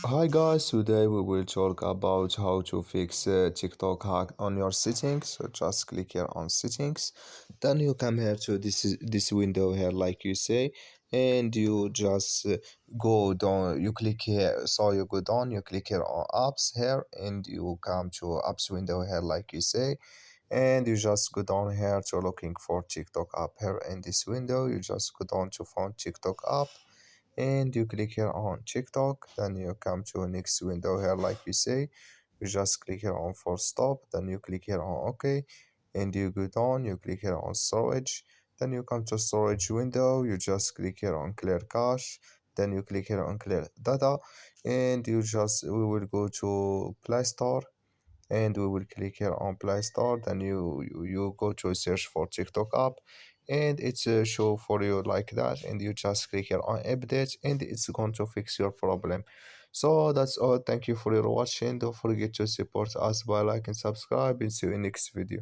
Hi guys, today we will talk about how to fix TikTok hack on your settings. So just click here on settings, then you come here to this window here, like you say, and you just go down. You click here, so you go down. You click here on apps here, and you come to apps window here, like you say, and you just go down here to looking for TikTok app here in this window. You just go down to find TikTok app and you click here on TikTok. Then you come to a next window here, like you say. You just click here on for stop, then you click here on OK, and you go down. You click here on storage, then you come to storage window. You just click here on clear cache, then you click here on clear data, and we will go to Play Store, and we will click here on Play Store. Then you go to search for TikTok app, and it's a show for you like that, and you just click here on update, and it's going to fix your problem. So that's all. Thank you for your watching. Don't forget to support us by like and subscribe, and see you in next video.